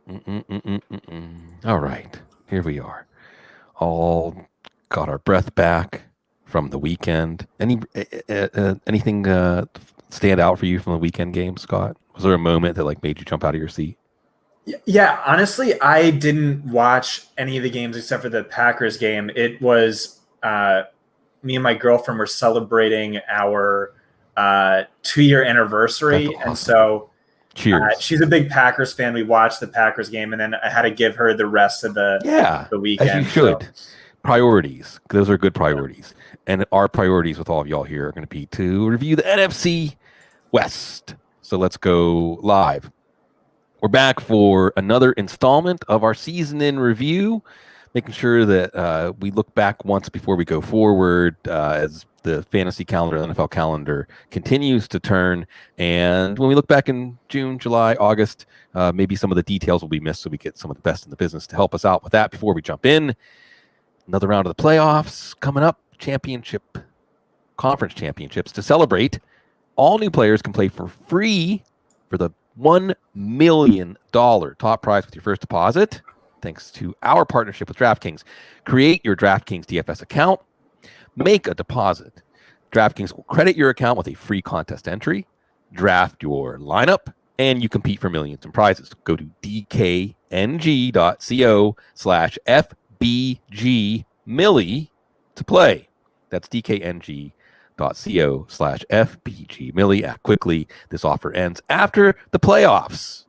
All right, here we are. All got our breath back from the weekend. Anything stand out for you from the weekend game, Scott? Was there a moment that like made you jump out of your seat? Yeah, honestly, I didn't watch any of the games except for the Packers game. It was me and my girlfriend were celebrating our 2-year That's anniversary, and awesome. so Cheers. she's a big Packers fan. We watched the Packers game, and then I had to give her the rest of Yeah, the as you weekend. So should. Priorities. Those are good priorities. And our priorities with all of y'all here are going to be to review the NFC West. So let's go live. We're back for another installment of our season in review, making sure that we look back once before we go forward as the fantasy calendar, the NFL calendar continues to turn. And when we look back in June, July, August, maybe some of the details will be missed, so we get some of the best in the business to help us out with that before we jump in. Another round of the playoffs coming up, conference championships to celebrate. All new players can play for free for the $1 million top prize with your first deposit, thanks to our partnership with DraftKings. Create your DraftKings DFS account, make a deposit. DraftKings will credit your account with a free contest entry, draft your lineup, and you compete for millions in prizes. Go to dkng.co/FBG Millie to play. That's dkng.co/FBG Millie. Act quickly. This offer ends after the playoffs.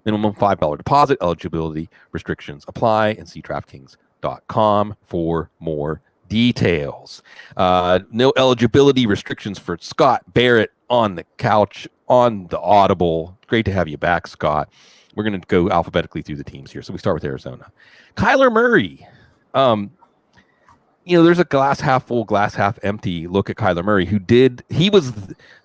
Minimum $5 deposit. Eligibility restrictions apply, and see DraftKings.com for more details. No eligibility restrictions for Scott Barrett on the couch on the Audible. Great to have you back, Scott. We're going to go alphabetically through the teams here. So we start with Arizona. Kyler Murray. There's a glass half full, glass half empty look at Kyler Murray, he was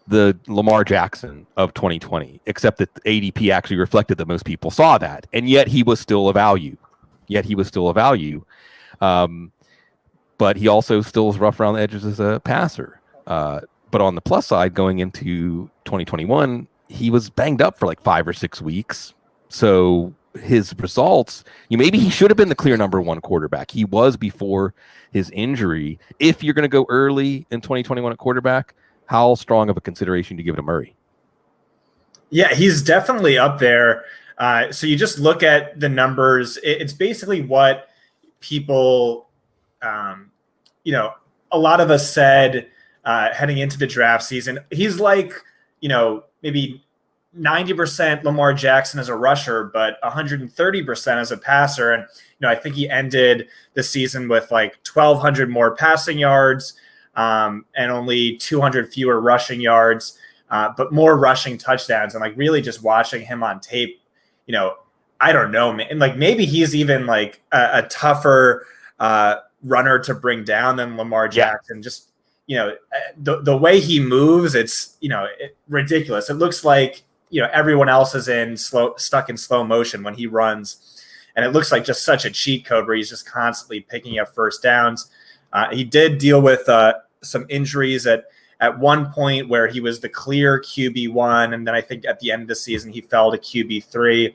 the Lamar Jackson of 2020, except that the ADP actually reflected that most people saw that, and yet he was still a value. But he also still is rough around the edges as a passer. But on the plus side, going into 2021, he was banged up for like 5 or 6 weeks. So his results, maybe he should have been the clear number one quarterback. He was before his injury. If you're going to go early in 2021 at quarterback, how strong of a consideration do you give it to Murray? Yeah, he's definitely up there. So you just look at the numbers. It's basically what people, a lot of us said heading into the draft season. He's like, maybe 90% Lamar Jackson as a rusher, but 130% as a passer. And, I think he ended the season with like 1,200 more passing yards and only 200 fewer rushing yards, but more rushing touchdowns. And like really just watching him on tape, I don't know, man. Like maybe he's even like a tougher runner to bring down than Lamar Jackson. Yeah. Just, the way he moves, it's, ridiculous. It looks like, everyone else is stuck in slow motion when he runs. And it looks like just such a cheat code where he's just constantly picking up first downs. He did deal with some injuries at one point where he was the clear QB1. And then I think at the end of the season, he fell to QB3.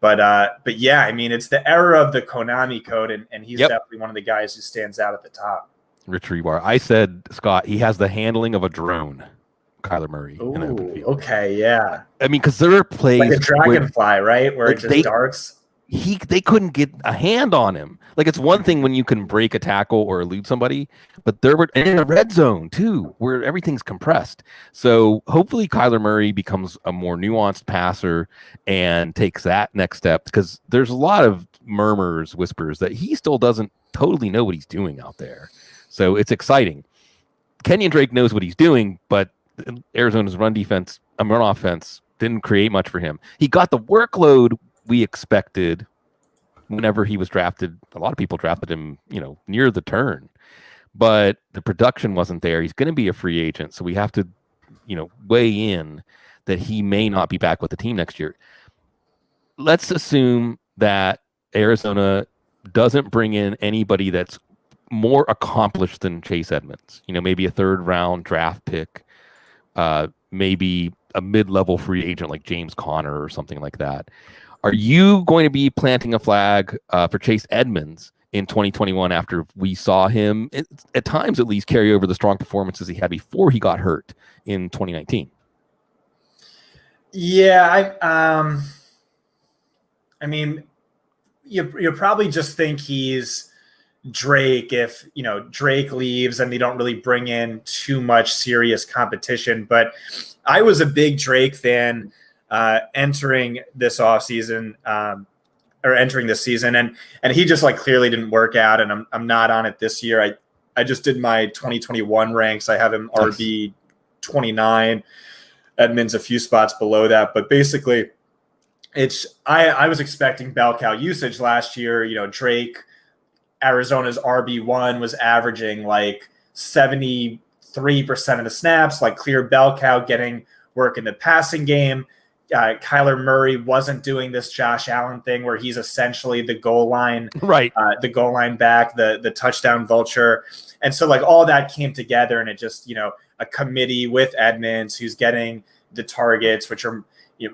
But yeah, I mean, it's the era of the Konami code. And he's definitely one of the guys who stands out at the top. Rich Rebar. I said, Scott, he has the handling of a drone. Kyler Murray in the open field. Okay, yeah. I mean, because there are plays like a dragonfly, right? Where it just darts. They couldn't get a hand on him. Like it's one thing when you can break a tackle or elude somebody, but and in a red zone too, where everything's compressed. So hopefully Kyler Murray becomes a more nuanced passer and takes that next step, because there's a lot of whispers that he still doesn't totally know what he's doing out there. So it's exciting. Kenyon Drake knows what he's doing, but Arizona's run offense didn't create much for him. He got the workload we expected whenever he was drafted. A lot of people drafted him, near the turn, but the production wasn't there. He's going to be a free agent, so we have to, weigh in that he may not be back with the team next year. Let's assume that Arizona doesn't bring in anybody that's more accomplished than Chase Edmonds. Maybe a third-round draft pick. Maybe a mid-level free agent like James Conner or something like that. Are you going to be planting a flag for Chase Edmonds in 2021 after we saw him, at times at least, carry over the strong performances he had before he got hurt in 2019? Yeah, I mean, you probably just think he's Drake if, Drake leaves and they don't really bring in too much serious competition. But I was a big Drake fan entering this offseason, or entering this season, and he just like clearly didn't work out, and I'm not on it this year. I just did my 2021 ranks. I have him RB 29, Edmonds a few spots below that, but basically I was expecting bell cow usage last year. Drake, Arizona's RB1, was averaging like 73% of the snaps, like clear bell cow, getting work in the passing game. Kyler Murray wasn't doing this Josh Allen thing where he's essentially the goal line, right? The goal line back, the touchdown vulture. And so like all that came together, and it just, a committee with Edmonds who's getting the targets, which are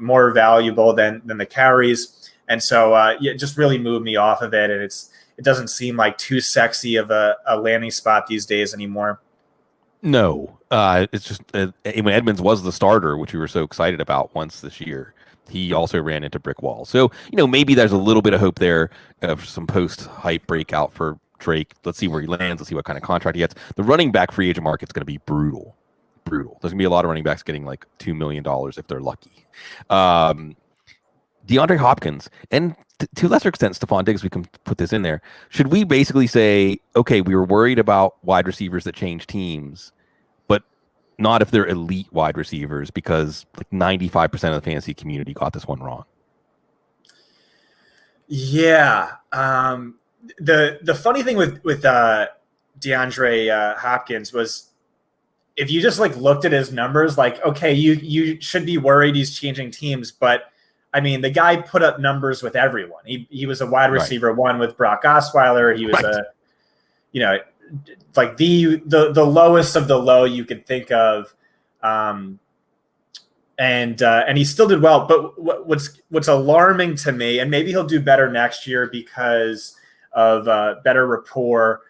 more valuable than the carries. And so it just really moved me off of it. And it doesn't seem like too sexy of a landing spot these days anymore. No, it's just when Edmonds was the starter, which we were so excited about once this year, he also ran into brick walls. So, maybe there's a little bit of hope there of some post-hype breakout for Drake. Let's see where he lands. Let's see what kind of contract he gets. The running back free agent market's going to be brutal. There's going to be a lot of running backs getting like $2 million if they're lucky. DeAndre Hopkins, and to a lesser extent, Stephon Diggs, we can put this in there. Should we basically say, okay, we were worried about wide receivers that change teams, but not if they're elite wide receivers, because like 95% of the fantasy community got this one wrong? Yeah. The funny thing with DeAndre Hopkins was, if you just like looked at his numbers, like, okay, you should be worried he's changing teams, but I mean, the guy put up numbers with everyone. He was a wide receiver one with Brock Osweiler. He was like the lowest of the low you could think of, and he still did well. But what's alarming to me, and maybe he'll do better next year because of better rapport.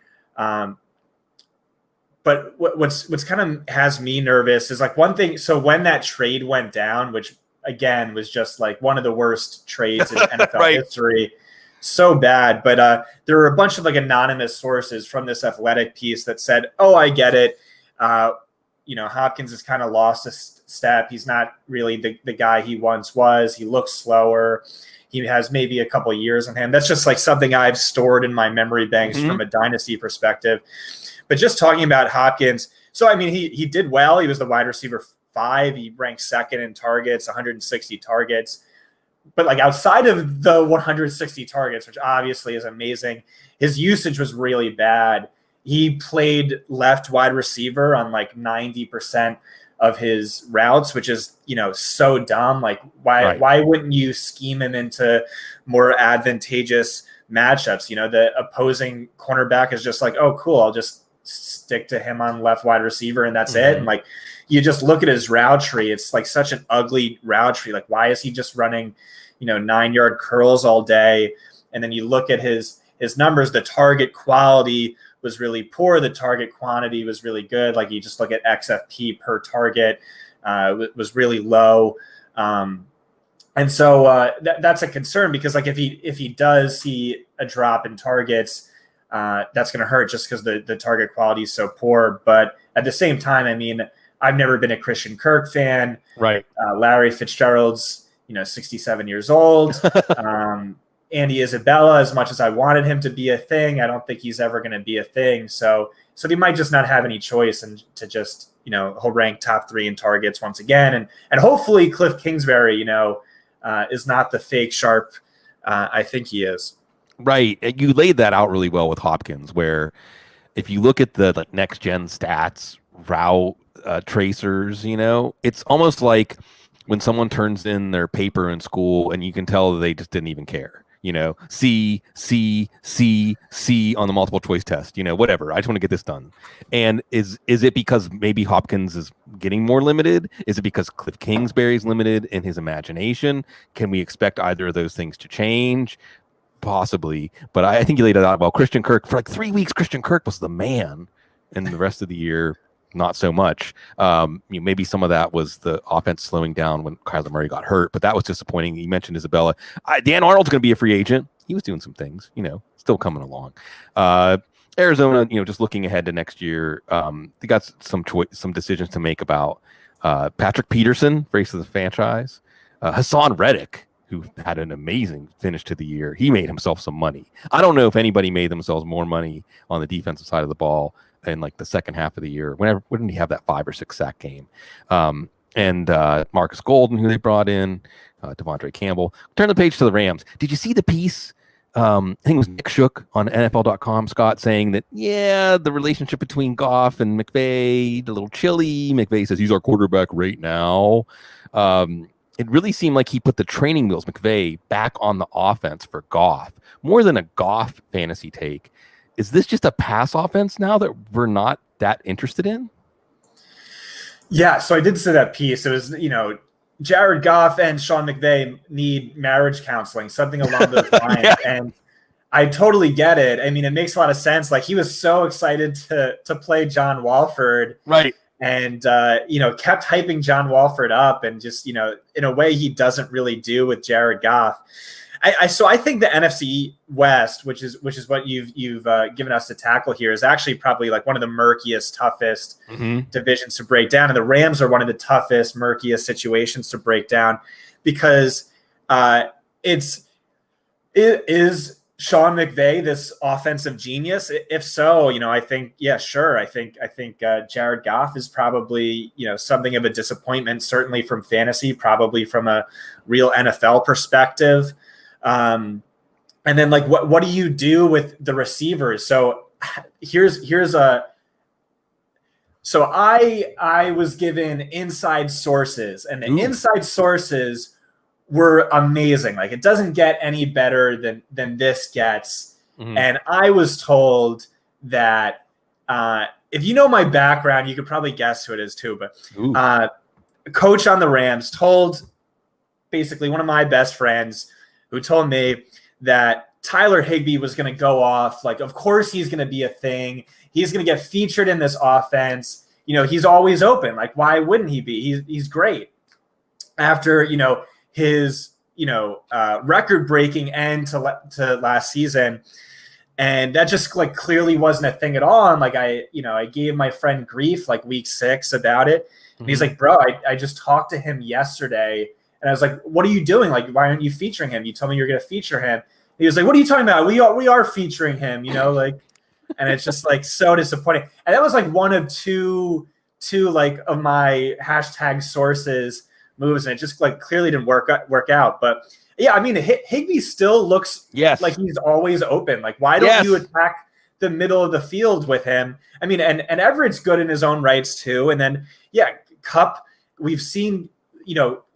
But what's kind of has me nervous is like one thing. So when that trade went down, which again was just like one of the worst trades in NFL history, so bad. But there were a bunch of like anonymous sources from this Athletic piece that said, "Oh, I get it. Hopkins has kind of lost a step. He's not really the guy he once was. He looks slower. He has maybe a couple of years on him." That's just like something I've stored in my memory banks from a dynasty perspective. But just talking about Hopkins, so I mean, he did well. He was the wide receiver 5. He ranked second in targets, 160 targets. But like outside of the 160 targets, which obviously is amazing, his usage was really bad. He played left wide receiver on like 90% of his routes, which is, so dumb. Like why wouldn't you scheme him into more advantageous matchups? The opposing cornerback is just like, oh, cool, I'll just stick to him on left wide receiver and that's it. And like, you just look at his route tree. It's like such an ugly route tree. Like, why is he just running, 9-yard curls all day? And then you look at his numbers, the target quality was really poor. The target quantity was really good. Like, you just look at XFP per target, was really low. And so that's a concern, because like if he does see a drop in targets, that's going to hurt just because the target quality is so poor. But at the same time, I mean, I've never been a Christian Kirk fan. Right. Larry Fitzgerald's, 67 years old. Andy Isabella, as much as I wanted him to be a thing, I don't think he's ever going to be a thing. So they might just not have any choice, and to just, he'll rank top 3 in targets once again. And hopefully Cliff Kingsbury, is not the fake sharp I think he is. Right. You laid that out really well with Hopkins, where if you look at the next gen stats, route tracers, it's almost like when someone turns in their paper in school and you can tell they just didn't even care. C, C, C, C on the multiple choice test, whatever. I just want to get this done. And is it because maybe Hopkins is getting more limited? Is it because Cliff Kingsbury is limited in his imagination? Can we expect either of those things to change? Possibly. But I think you laid it out well. Christian Kirk, for like 3 weeks, Christian Kirk was the man. And the rest of the year, not so much. Maybe some of that was the offense slowing down when Kyler Murray got hurt, but that was disappointing. You mentioned Isabella. Dan Arnold's going to be a free agent. He was doing some things, still coming along. Arizona, just looking ahead to next year, they got some decisions to make about Patrick Peterson, face of the franchise, Hassan Reddick, who had an amazing finish to the year. He made himself some money. I don't know if anybody made themselves more money on the defensive side of the ball in like the second half of the year. When did he have that 5 or 6 sack game? And Marcus Golden, who they brought in, Devondre Campbell. Turn the page to the Rams. Did you see the piece? I think it was Nick Shook on NFL.com, Scott, saying that, the relationship between Goff and McVay, a little chilly. McVay says he's our quarterback right now. It really seemed like he put the training wheels, McVay, back on the offense for Goff, more than a Goff fantasy take. Is this just a pass offense now that we're not that interested in? Yeah, so I did see that piece. It was, Jared Goff and Sean McVay need marriage counseling, something along those lines. Yeah. And I totally get it. I mean, it makes a lot of sense. Like, he was so excited to play John Walford. Right. And, kept hyping John Walford up and just, in a way he doesn't really do with Jared Goff. So I think the NFC West, which is what you've given us to tackle here, is actually probably like one of the murkiest, toughest divisions to break down. And the Rams are one of the toughest, murkiest situations to break down because it is Sean McVay this offensive genius? If so, I think, sure. I think Jared Goff is probably, something of a disappointment, certainly from fantasy, probably from a real NFL perspective. And then like, what do you do with the receivers? So so I was given inside sources, and the inside sources were amazing. Like, it doesn't get any better than this gets. And I was told that, if you know my background, you could probably guess who it is too, but, a coach on the Rams told basically one of my best friends, who told me that Tyler Higbee was going to go off. Like, of course he's going to be a thing. He's going to get featured in this offense. He's always open. Like, why wouldn't he be? He's great. After, his, record-breaking end to last season. And that just like clearly wasn't a thing at all. And like, I gave my friend grief like week 6 about it. And he's like, bro, I just talked to him yesterday. And I was like, what are you doing? Like, why aren't you featuring him? You told me you're going to feature him. He was like, what are you talking about? We are featuring him, like, and it's just like so disappointing. And that was like one of two like of my hashtag sources moves. And it just like clearly didn't work out. But yeah, I mean, Higbee still looks like he's always open. Like, why don't you attack the middle of the field with him? I mean, and Everett's good in his own rights too. And then, Kupp, we've seen,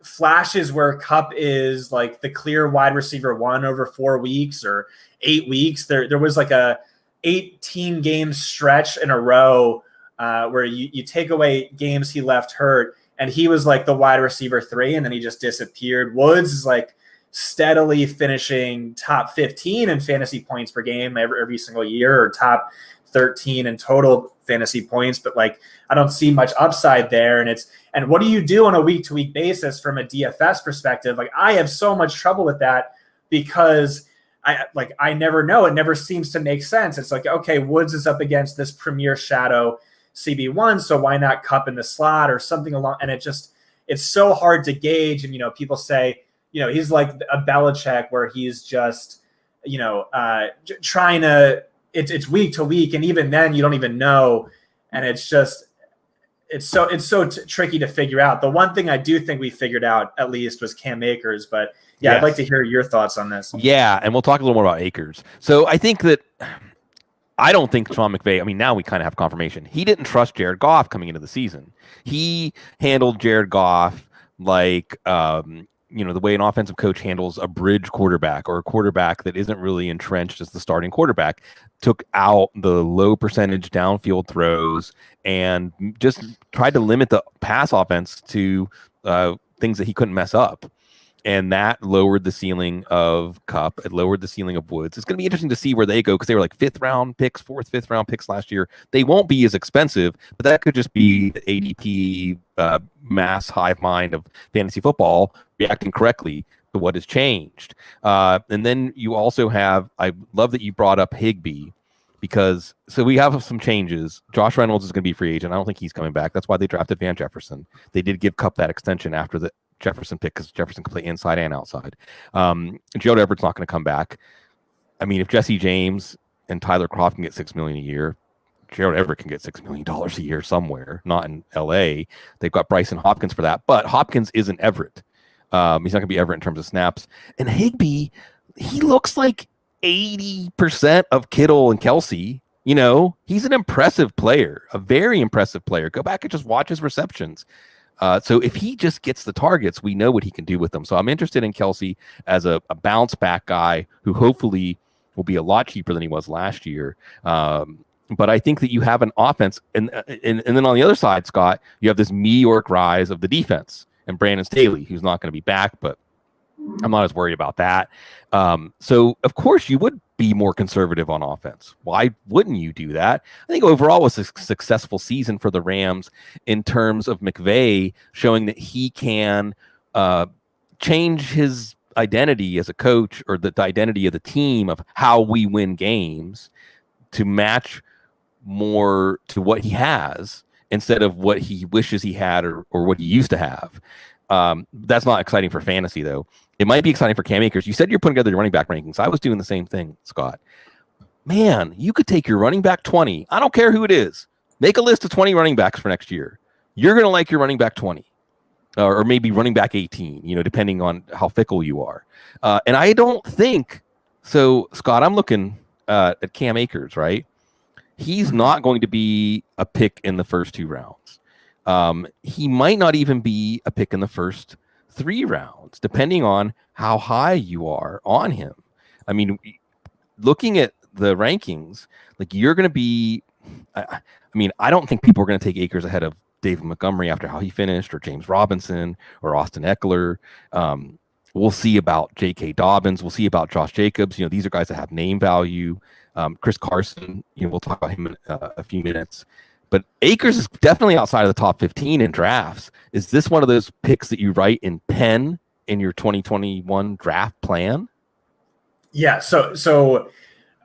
flashes where Kupp is like the clear wide receiver 1 over 4 weeks or 8 weeks. There was like a 18 game stretch in a row where you take away games he left hurt, and he was like the wide receiver 3, and then he just disappeared. Woods is like steadily finishing top 15 in fantasy points per game every single year, or top 13 in total fantasy points, but like, I don't see much upside there. And what do you do on a week-to-week basis from a DFS perspective? Like, I have so much trouble with that because I never know. It never seems to make sense. It's like, okay, Woods is up against this premier shadow CB1, so why not Kupp in the slot or something along? And it's so hard to gauge. And, people say, he's like a Belichick where he's just, trying to, it's week to week. And even then you don't even know. And it's so tricky to figure out. The one thing I do think we figured out at least was Cam Akers, but I'd like to hear your thoughts on this. Yeah. And we'll talk a little more about Akers. So I think that, I don't think Sean McVay, I mean, now we kind of have confirmation. He didn't trust Jared Goff coming into the season. He handled Jared Goff like, the way an offensive coach handles a bridge quarterback or a quarterback that isn't really entrenched as the starting quarterback, took out the low percentage downfield throws and just tried to limit the pass offense to things that he couldn't mess up. And that lowered the ceiling of Cup. It lowered the ceiling of Woods. It's going to be interesting to see where they go, because they were like fifth, fifth round picks last year. They won't be as expensive, but that could just be the ADP mass hive mind of fantasy football reacting correctly to what has changed. And then you also have, I love that you brought up Higbee, because so we have some changes. Josh Reynolds is going to be free agent. I don't think he's coming back. That's why they drafted Van Jefferson. They did give Cup that extension after the Jefferson pick, because Jefferson can play inside and outside. Gerald Everett's not going to come back. I mean, if Jesse James and Tyler Kroft can get $6 million a year, Gerald Everett can get $6 million a year somewhere, not in LA. They've got Bryson Hopkins for that, but Hopkins isn't Everett. He's not going to be Everett in terms of snaps. And Higbee, he looks like 80% of Kittle and Kelsey. He's an impressive player, a very impressive player. Go back and just watch his receptions. So if he just gets the targets, we know what he can do with them. So I'm interested in Kelsey as a bounce back guy who hopefully will be a lot cheaper than he was last year. But I think that you have an offense, and then on the other side, Scott, you have this meteoric rise of the defense and Brandon Staley, who's not going to be back, but I'm not as worried about that. So of course you would be more conservative on offense. Why wouldn't you do that? I think overall it was a successful season for the Rams in terms of McVay showing that he can change his identity as a coach, or the identity of the team of how we win games, to match more to what he has instead of what he wishes he had or what he used to have. That's not exciting for fantasy, though. It might be exciting for Cam Akers. You said you're putting together your running back rankings. I was doing the same thing, Scott. Man, you could take your running back 20. I don't care who it is. Make a list of 20 running backs for next year. You're going to like your running back 20. Or maybe running back 18, depending on how fickle you are. And I don't think so, Scott. I'm looking at Cam Akers, right? He's not going to be a pick in the first 2 rounds. He might not even be a pick in the first 3 rounds, depending on how high you are on him. I mean, looking at the rankings, like you're going to be. I don't think people are going to take Akers ahead of David Montgomery after how he finished, or James Robinson, or Austin Eckler. We'll see about J.K. Dobbins. We'll see about Josh Jacobs. These are guys that have name value. Chris Carson, we'll talk about him in a few minutes. But Akers is definitely outside of the top 15 in drafts. Is this one of those picks that you write in pen in your 2021 draft plan? Yeah. So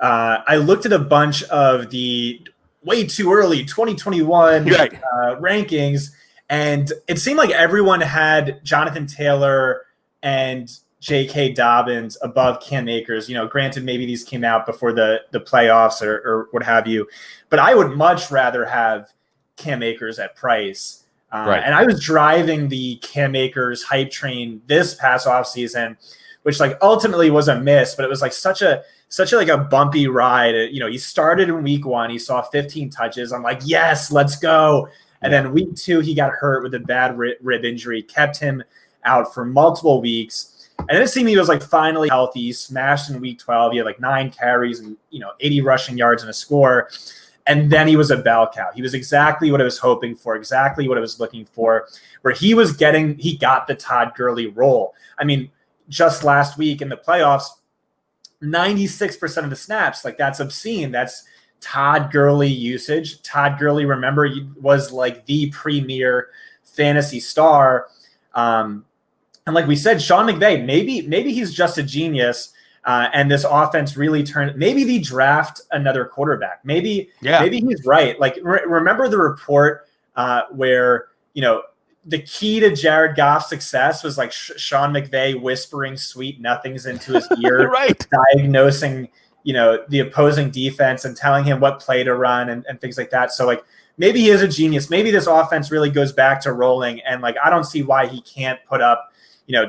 I looked at a bunch of the way too early 2021 rankings, and it seemed like everyone had Jonathan Taylor and J.K. Dobbins above Cam Akers. Granted, maybe these came out before the playoffs or what have you, but I would much rather have Cam Akers at price. Right. And I was driving the Cam Akers hype train this past offseason, which ultimately was a miss, but it was such a bumpy ride. He started in week 1, he saw 15 touches. I'm like, yes, let's go. And then week 2, he got hurt with a bad rib injury, kept him out for multiple weeks. And then it seemed he was finally healthy. He smashed in week 12. He had 9 carries and 80 rushing yards and a score. And then he was a bell cow. He was exactly what I was hoping for, exactly what I was looking for, where he got the Todd Gurley role. I mean, just last week in the playoffs, 96% of the snaps, that's obscene. That's Todd Gurley usage. Todd Gurley, remember, was the premier fantasy star. And like we said, Sean McVay, maybe he's just a genius, and this offense really turned. Maybe they draft another quarterback. Maybe he's right. Remember the report where the key to Jared Goff's success was Sean McVay whispering sweet nothings into his ear, right? Diagnosing the opposing defense and telling him what play to run and things like that. So maybe he is a genius. Maybe this offense really goes back to rolling, and I don't see why he can't put up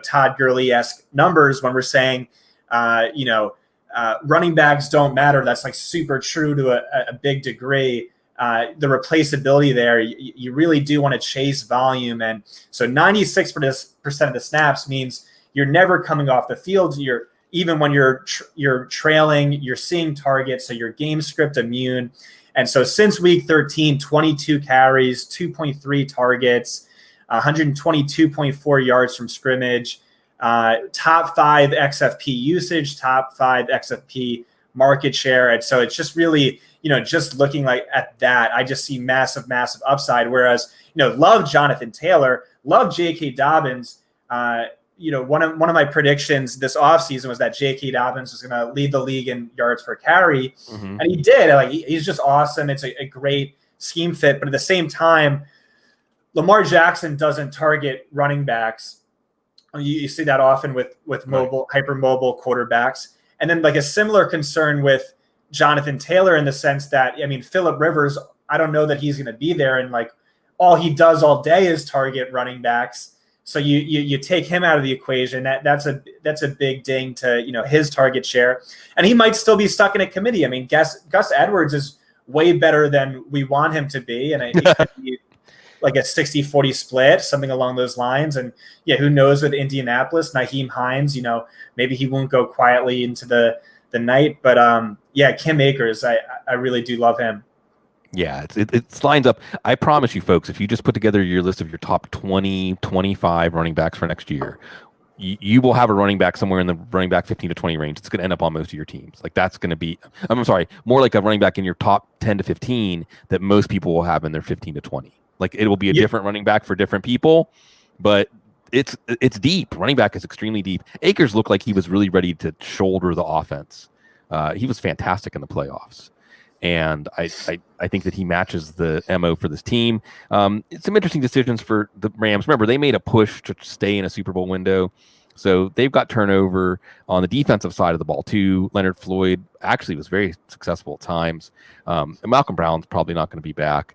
Todd Gurley-esque numbers when we're saying, running backs don't matter. That's super true to a big degree. The replaceability there, you really do want to chase volume. And so 96% of the snaps means you're never coming off the field. Even when you're trailing, you're seeing targets, so you're game script immune. And so since week 13, 22 carries, 2.3 targets, 122.4 yards from scrimmage, top 5 XFP usage, top 5 XFP market share. And so it's just really, just looking like at that, I just see massive upside. Whereas, love Jonathan Taylor, love J.K. Dobbins. One of my predictions this offseason was that J.K. Dobbins was going to lead the league in yards per carry. And he did. Like, he's just awesome. It's a great scheme fit. But at the same time, Lamar Jackson doesn't target running backs. You see that often with mobile, hypermobile quarterbacks. And then like a similar concern with Jonathan Taylor in the sense that, Phillip Rivers, I don't know that he's going to be there. And like all he does all day is target running backs. So you take him out of the equation. That's a big ding to his target share, and he might still be stuck in a committee. Gus Edwards is way better than we want him to be, and he could be like a 60-40 split, something along those lines. And who knows with Indianapolis, Nyheim Hines, maybe he won't go quietly into the night. But Cam Akers, I really do love him. Yeah, it lines up. I promise you, folks, if you just put together your list of your top 20, 25 running backs for next year, you will have a running back somewhere in the running back 15 to 20 range. It's going to end up on most of your teams. Like that's going to be, I'm sorry, more like a running back in your top 10 to 15 that most people will have in their 15 to 20. Like it will be a different running back for different people, but it's deep. Running back is extremely deep. Akers looked like he was really ready to shoulder the offense. He was fantastic in the playoffs. And I think that he matches the MO for this team. Some interesting decisions for the Rams. Remember, they made a push to stay in a Super Bowl window. So they've got turnover on the defensive side of the ball, too. Leonard Floyd actually was very successful at times. And Malcolm Brown's probably not going to be back.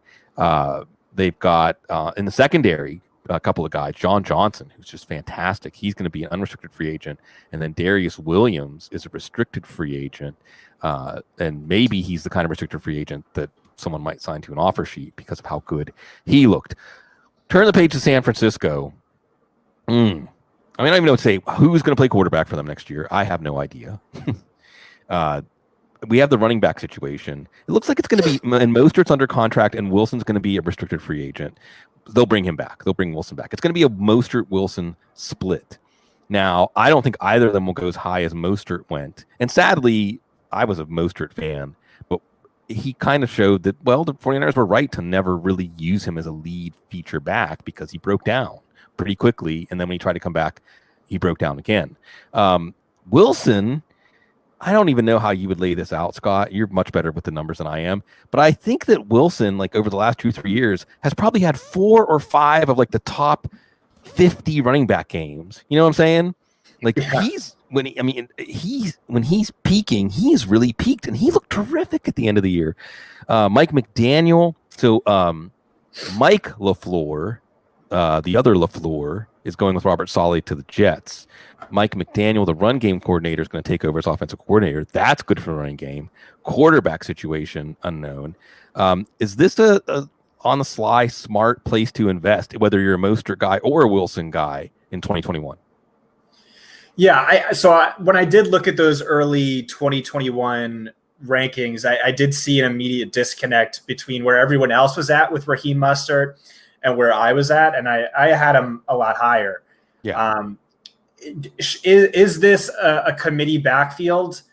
They've got in the secondary a couple of guys. John Johnson, who's just fantastic. He's going to be an unrestricted free agent. And then Darius Williams is a restricted free agent. And maybe he's the kind of restricted free agent that someone might sign to an offer sheet because of how good he looked. Turn the page to San Francisco. I don't even know what to say. Who's going to play quarterback for them next year? I have no idea. We have the running back situation. It looks like it's going to be, and Mostert's under contract, and Wilson's going to be a restricted free agent. They'll bring him back. They'll bring Wilson back. It's going to be a Mostert-Wilson split. Now, I don't think either of them will go as high as Mostert went. And sadly, I was a Mostert fan, but he kind of showed that, well, the 49ers were right to never really use him as a lead feature back because he broke down pretty quickly. And then when he tried to come back, he broke down again. Wilson, I don't even know how you would lay this out, Scott. You're much better with the numbers than I am. But I think that Wilson, like over the last 2-3 years, has probably had 4 or 5 of like the top 50 running back games. You know what I'm saying? Like when he's peaking, he's really peaked, and he looked terrific at the end of the year. Mike McDaniel. So Mike LaFleur, the other LaFleur, is going with Robert Saleh to the Jets. Mike McDaniel, the run game coordinator, is going to take over as offensive coordinator. That's good for the running game. Quarterback situation, unknown. Is this a on the sly, smart place to invest, whether you're a Mostert guy or a Wilson guy in 2021? Yeah, when I did look at those early 2021 rankings, I did see an immediate disconnect between where everyone else was at with Raheem Mostert and where I was at, and I had him a lot higher. Yeah. Is this a committee backfield?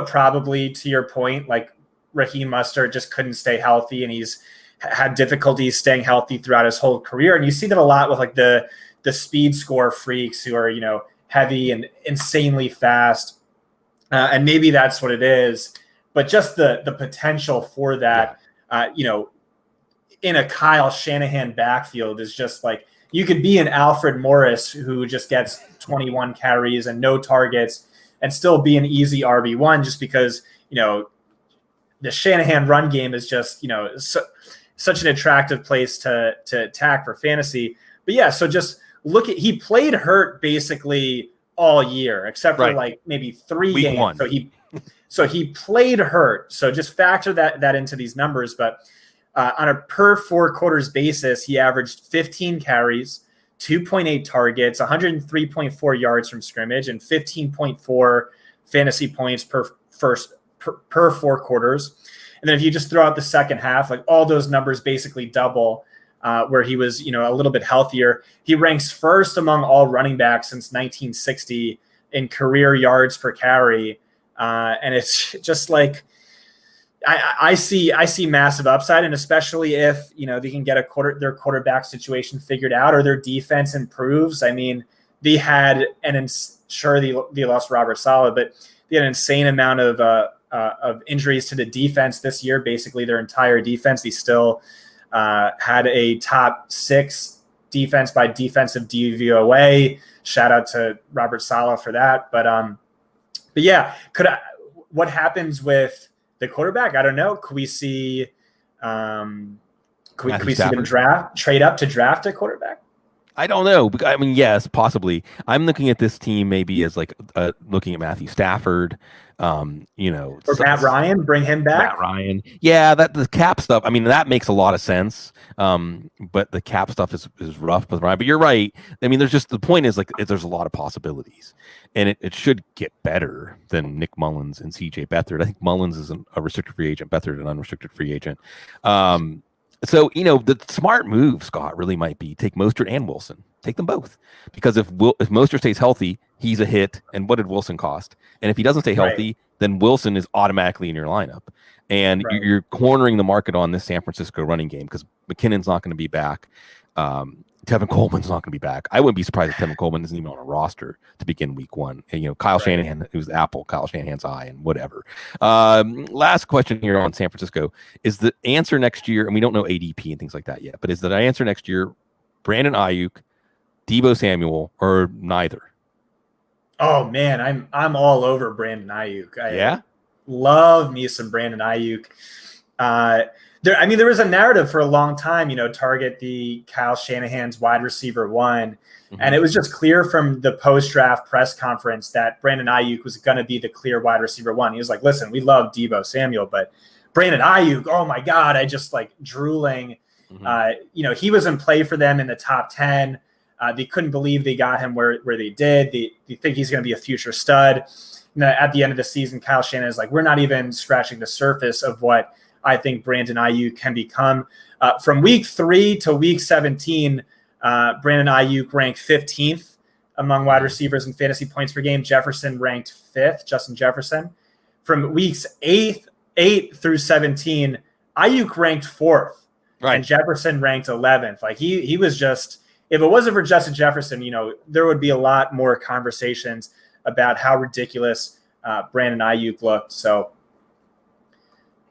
Probably, to your point, like Raheem Mostert just couldn't stay healthy, and he's had difficulties staying healthy throughout his whole career. And you see that a lot with like the speed score freaks who are, heavy and insanely fast. And maybe that's what it is, but just the potential for that, in a Kyle Shanahan backfield is just like, you could be an Alfred Morris who just gets 21 carries and no targets and still be an easy RB1 just because, the Shanahan run game is just, such an attractive place to attack for fantasy. But yeah, so just he played hurt basically all year, except for like maybe 3 Week games. 1. So he played hurt. So just factor that into these numbers. But on a per 4 quarters basis, he averaged 15 carries, 2.8 targets, 103.4 yards from scrimmage, and 15.4 fantasy points per 4 quarters. And then if you just throw out the second half, like all those numbers basically double where he was, a little bit healthier. He ranks first among all running backs since 1960 in career yards per carry. And it's just like, I see massive upside, and especially if they can get their quarterback situation figured out or their defense improves. I mean, they had sure they lost Robert Saleh, but they had an insane amount of injuries to the defense this year. Basically, their entire defense. They still had a top 6 defense by defensive DVOA. Shout out to Robert Saleh for that. But yeah, what happens with the quarterback? I don't know. Could we see them trade up to draft a quarterback? I don't know. I mean, yes, possibly. I'm looking at this team maybe as like looking at Matthew Stafford. Or Matt Ryan, bring him back. Matt Ryan, yeah. That the cap stuff. I mean, that makes a lot of sense. But the cap stuff is rough with Ryan. But you're right. I mean, the point is like there's a lot of possibilities, and it should get better than Nick Mullins and CJ Beathard. I think Mullins is a restricted free agent, Beathard an unrestricted free agent. So, the smart move, Scott, really might be take Mostert and Wilson. Take them both. Because if Mostert stays healthy, he's a hit. And what did Wilson cost? And if he doesn't stay healthy, then Wilson is automatically in your lineup. And you're cornering the market on this San Francisco running game because McKinnon's not going to be back. Tevin Coleman's not going to be back. I wouldn't be surprised if Tevin Coleman isn't even on a roster to begin week 1. And, Kyle Shanahan, it was Apple, Kyle Shanahan's eye, and whatever. Last question here on San Francisco. Is the answer next year, and we don't know ADP and things like that yet, but is the answer next year Brandon Ayuk, Deebo Samuel, or neither? Oh, man, I'm all over Brandon Ayuk. Yeah? Love me some Brandon Ayuk. There was a narrative for a long time, target the Kyle Shanahan's wide receiver 1. Mm-hmm. And it was just clear from the post-draft press conference that Brandon Ayuk was going to be the clear wide receiver 1. He was like, listen, we love Deebo Samuel, but Brandon Ayuk, oh my God, I just like drooling. Mm-hmm. He was in play for them in the top 10. They couldn't believe they got him where they did. They think he's going to be a future stud. And at the end of the season, Kyle Shanahan is like, we're not even scratching the surface of what I think Brandon Ayuk can become. From week 3 to week 17, Brandon Ayuk ranked 15th among wide receivers in fantasy points per game. Jefferson ranked 5th, Justin Jefferson. From weeks 8 through 17, Ayuk ranked 4th, and Jefferson ranked 11th. Like he was just, if it wasn't for Justin Jefferson, there would be a lot more conversations about how ridiculous Brandon Ayuk looked. So,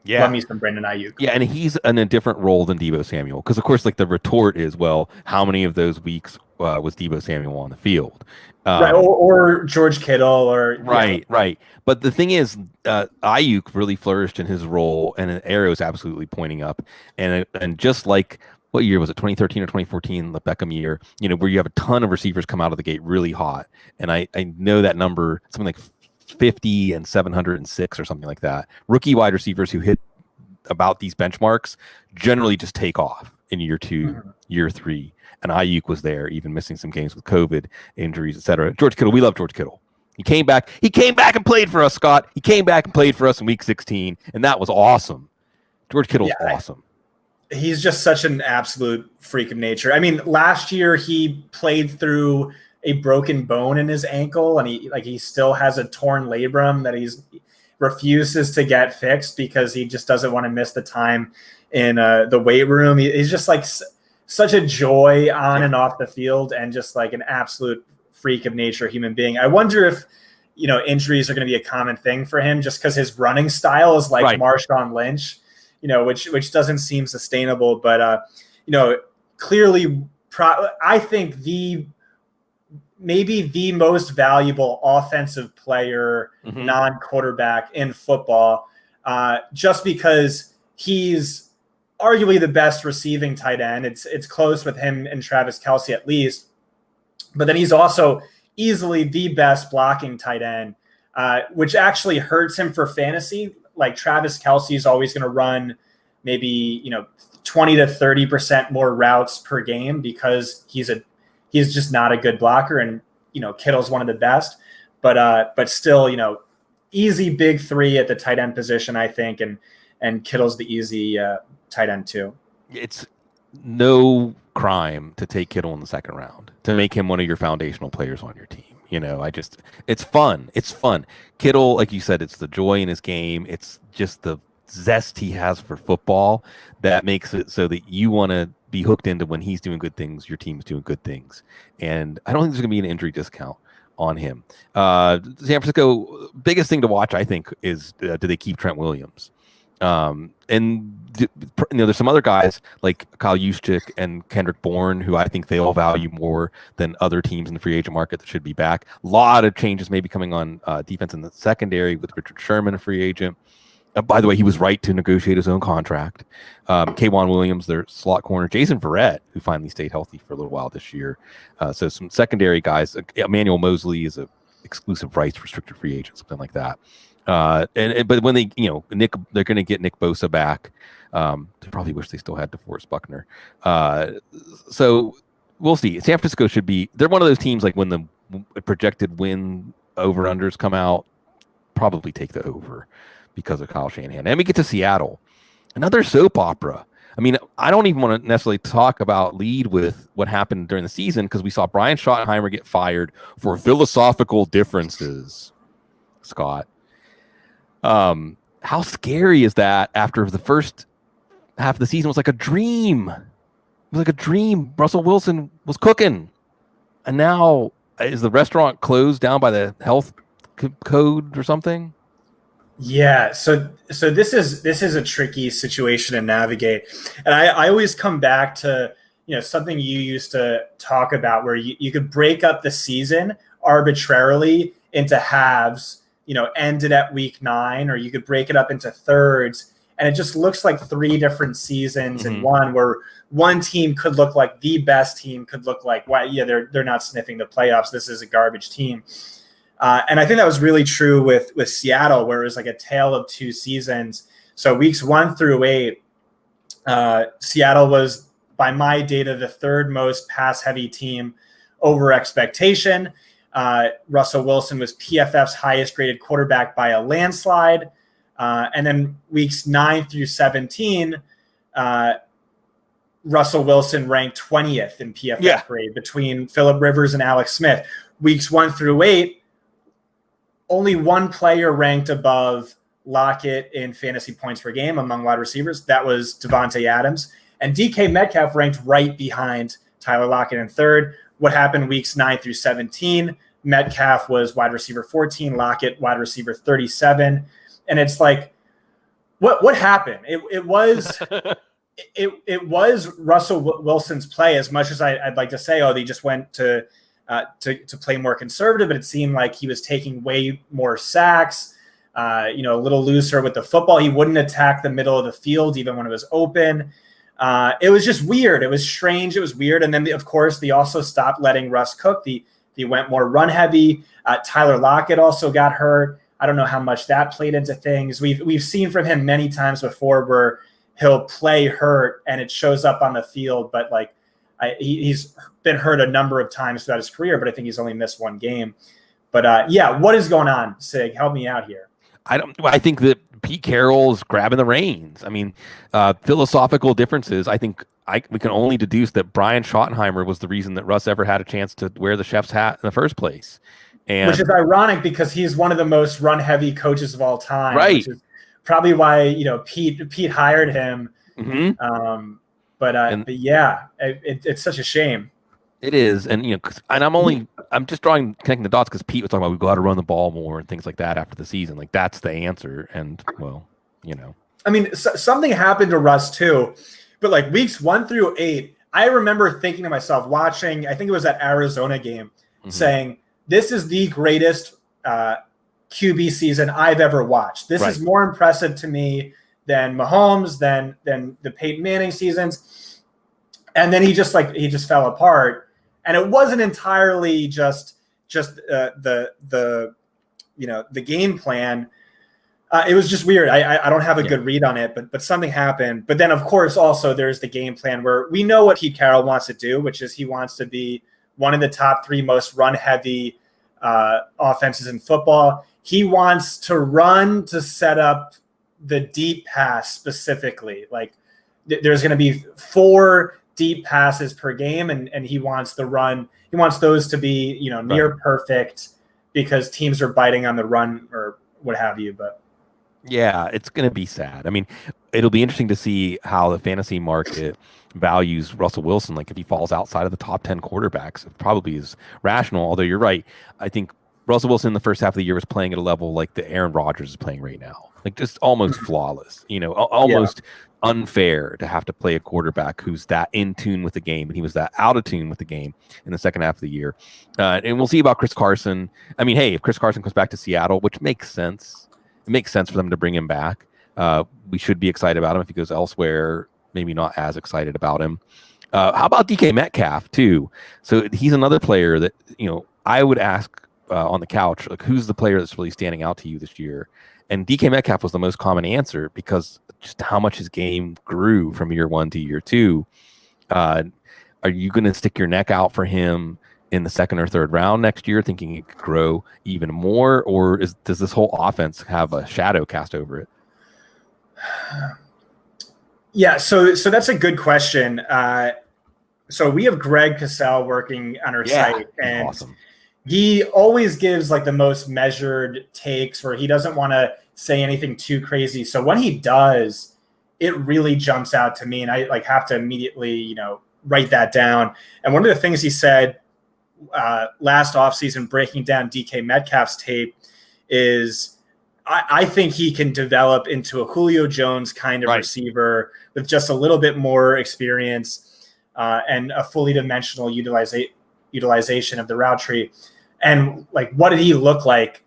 yeah, love me some Brandon Ayuk. Yeah, and he's in a different role than Deebo Samuel because, of course, like the retort is, well, how many of those weeks was Deebo Samuel on the field? Or George Kittle, or right. But the thing is, Ayuk really flourished in his role, and an arrow is absolutely pointing up. And just like what year was it? 2013 or 2014, the Beckham year. Where you have a ton of receivers come out of the gate really hot, and I know that number, something like 50 and 706 or something like that. Rookie wide receivers who hit about these benchmarks generally just take off in year 2, year 3. And Ayuk was there, even missing some games with COVID, injuries, etc. George Kittle, we love George Kittle. He came back and played for us, Scott. He came back and played for us in week 16, and that was awesome. George Kittle's awesome. He's just such an absolute freak of nature. I mean, last year he played through a broken bone in his ankle, and he still has a torn labrum that he refuses to get fixed because he just doesn't want to miss the time in the weight room. He's just like such a joy on and off the field, and just like an absolute freak of nature human being. I wonder if injuries are going to be a common thing for him, just because his running style is like Marshawn Lynch, which doesn't seem sustainable. But clearly, I think maybe the most valuable offensive player, non-quarterback in football, just because he's arguably the best receiving tight end. It's close with him and Travis Kelce at least, but then he's also easily the best blocking tight end, which actually hurts him for fantasy. Like Travis Kelce is always going to run maybe 20 to 30% more routes per game because he's he's just not a good blocker, and Kittle's one of the best, but still, easy big three at the tight end position, I think, and Kittle's the easy tight end too. It's no crime to take Kittle in the second round, to make him one of your foundational players on your team. It's fun. It's fun. Kittle, like you said, it's the joy in his game. It's just the zest he has for football that makes it so that you want to be hooked into when he's doing good things, your team's doing good things. And I don't think there's going to be an injury discount on him. San Francisco, biggest thing to watch, I think, is do they keep Trent Williams? There's some other guys like Kyle Juszczyk and Kendrick Bourne who I think they all value more than other teams in the free agent market that should be back. A lot of changes maybe coming on defense in the secondary with Richard Sherman, a free agent. By the way, he was right to negotiate his own contract. K'Wan Williams, their slot corner. Jason Verrett, who finally stayed healthy for a little while this year. So some secondary guys. Emmanuel Mosley is a exclusive rights restricted free agent, something like that. But when they're going to get Nick Bosa back. They probably wish they still had DeForest Buckner. So we'll see. San Francisco they're one of those teams like when the projected win over-unders come out, probably take the over because of Kyle Shanahan. And we get to Seattle, another soap opera. I mean, I don't even want to necessarily lead with what happened during the season because we saw Brian Schottenheimer get fired for philosophical differences, Scott. How scary is that after the first half of the season was like a dream? It was like a dream. Russell Wilson was cooking. And now is the restaurant closed down by the health code or something? Yeah. So this is a tricky situation to navigate. And I always come back to, something you used to talk about where you could break up the season arbitrarily into halves, ended at week 9, or you could break it up into thirds. And it just looks like 3 different seasons in one, where one team could look like the best team, could look like, they're not sniffing the playoffs. This is a garbage team. And I think that was really true with Seattle, where it was like a tale of 2 seasons. So weeks 1 through 8, Seattle was, by my data, the 3rd most pass-heavy team over expectation. Russell Wilson was PFF's highest-graded quarterback by a landslide. And then weeks 9 through 17, Russell Wilson ranked 20th in PFF grade between Phillip Rivers and Alex Smith. Weeks 1 through 8, only one player ranked above Lockett in fantasy points per game among wide receivers. That was Devontae Adams. And DK Metcalf ranked right behind Tyler Lockett in 3rd. What happened weeks 9 through 17? Metcalf was wide receiver 14, Lockett wide receiver 37. And it's like, what happened? It was it was Russell Wilson's play, as much as I'd like to say, they just went to play more conservative, but it seemed like he was taking way more sacks, a little looser with the football. He wouldn't attack the middle of the field even when it was open. It was just weird. It was strange. It was weird. And then, of course, they also stopped letting Russ cook. They went more run heavy. Tyler Lockett also got hurt. I don't know how much that played into things. We've seen from him many times before where he'll play hurt and it shows up on the field, but he's been hurt a number of times throughout his career, but I think he's only missed 1 game. But what is going on, Sig? Help me out here. I think that Pete Carroll is grabbing the reins. I mean, philosophical differences. I think we can only deduce that Brian Schottenheimer was the reason that Russ ever had a chance to wear the chef's hat in the first place. Which is ironic because he's one of the most run-heavy coaches of all time. Right. Which is probably why Pete hired him. Mm-hmm. But yeah, it's such a shame. It is, and I'm just connecting the dots because Pete was talking about we've got to run the ball more and things like that after the season. Like that's the answer, and I mean, something happened to Russ too, but weeks 1 through 8, I remember thinking to myself, watching, I think it was that Arizona game, saying, this is the greatest QB season I've ever watched. This is more impressive to me than Mahomes, than the Peyton Manning seasons. And then he just fell apart. And it wasn't entirely just the game plan. It was just weird. I don't have a good read on it, but something happened. But then, of course, also there's the game plan where we know what Pete Carroll wants to do, which is he wants to be one of the top 3 most run-heavy offenses in football. He wants to run to set up the deep pass specifically. Like there's going to be 4 deep passes per game, and he wants the run. He wants those to be, near perfect because teams are biting on the run or what have you. But yeah, it's going to be sad. I mean, it'll be interesting to see how the fantasy market values Russell Wilson. Like if he falls outside of the top 10 quarterbacks, it probably is rational. Although you're right. I think Russell Wilson in the first half of the year was playing at a level like the Aaron Rodgers is playing right now. Like just almost flawless, almost unfair to have to play a quarterback who's that in tune with the game. And he was that out of tune with the game in the second half of the year. And we'll see about Chris Carson. I mean, hey, if Chris Carson comes back to Seattle, which makes sense, it makes sense for them to bring him back. We should be excited about him. If he goes elsewhere, maybe not as excited about him. How about DK Metcalf too? So he's another player that, I would ask on the couch, like who's the player that's really standing out to you this year? And DK Metcalf was the most common answer because just how much his game grew from year 1 to year 2. Are you going to stick your neck out for him in the second or third round next year, thinking it could grow even more? Or does this whole offense have a shadow cast over it? Yeah, so that's a good question. So we have Greg Cassell working on our site, and awesome. He always gives like the most measured takes where he doesn't want to say anything too crazy. So when he does, it really jumps out to me, and I like have to immediately, write that down. And one of the things he said last offseason, breaking down DK Metcalf's tape, is I think he can develop into a Julio Jones kind of receiver with just a little bit more experience and a fully dimensional utilization of the route tree. And like, what did he look like?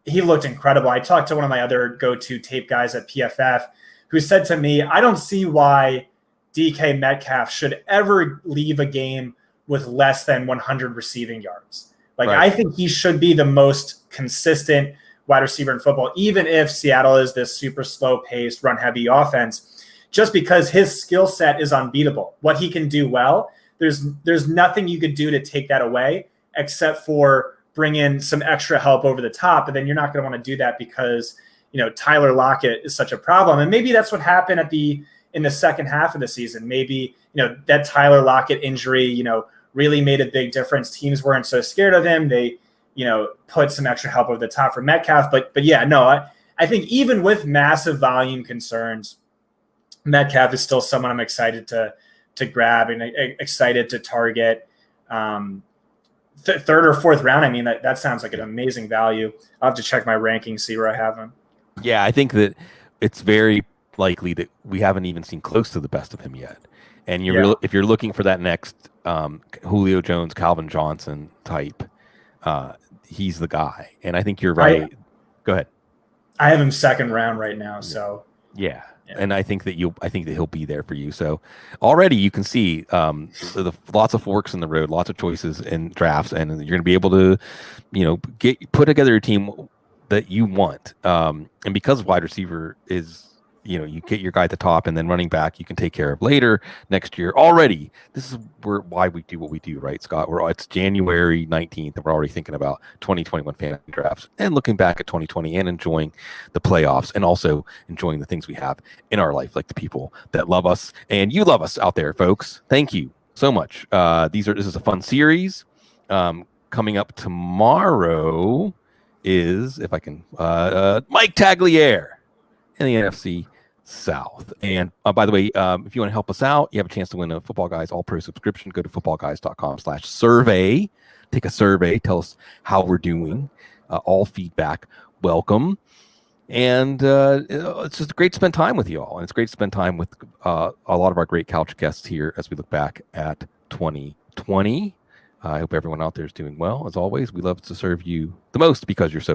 He looked incredible. I talked to one of my other go-to tape guys at PFF who said to me, I don't see why DK Metcalf should ever leave a game with less than 100 receiving yards. Like, I think he should be the most consistent wide receiver in football, even if Seattle is this super slow-paced, run-heavy offense, just because his skill set is unbeatable. What he can do well, there's nothing you could do to take that away except for bring in some extra help over the top. But then you're not going to want to do that because, Tyler Lockett is such a problem. And maybe that's what happened in the second half of the season. Maybe, that Tyler Lockett injury, really made a big difference. Teams weren't so scared of him. They, put some extra help over the top for Metcalf. But yeah, no, I think even with massive volume concerns, Metcalf is still someone I'm excited to grab and excited to target. Third or fourth round, I mean, that sounds like an amazing value. I'll have to check my rankings, see where I have him. Yeah, I think that it's very likely that we haven't even seen close to the best of him yet. And if you're looking for that next Julio Jones, Calvin Johnson type, he's the guy. And I think you're right. Go ahead. I have him second round right now. So yeah. And I think that he'll be there for you. So already you can see lots of forks in the road, lots of choices in drafts, and you're going to be able to, put together a team that you want. And because wide receiver is, you get your guy at the top, and then running back you can take care of later next year. Already, this is why we do what we do, right, Scott? It's January 19th, and we're already thinking about 2021 fantasy drafts and looking back at 2020 and enjoying the playoffs and also enjoying the things we have in our life, like the people that love us and you love us out there, folks. Thank you so much. This is a fun series. Coming up tomorrow is, if I can, Mike Tagliere in the NFC South. And by the way, if you want to help us out, you have a chance to win a Football Guys All-Pro subscription. Go to footballguys.com/survey. Take a survey. Tell us how we're doing. All feedback welcome. And it's just great to spend time with you all. And it's great to spend time with a lot of our great couch guests here as we look back at 2020. I hope everyone out there is doing well. As always, we love to serve you the most because you're so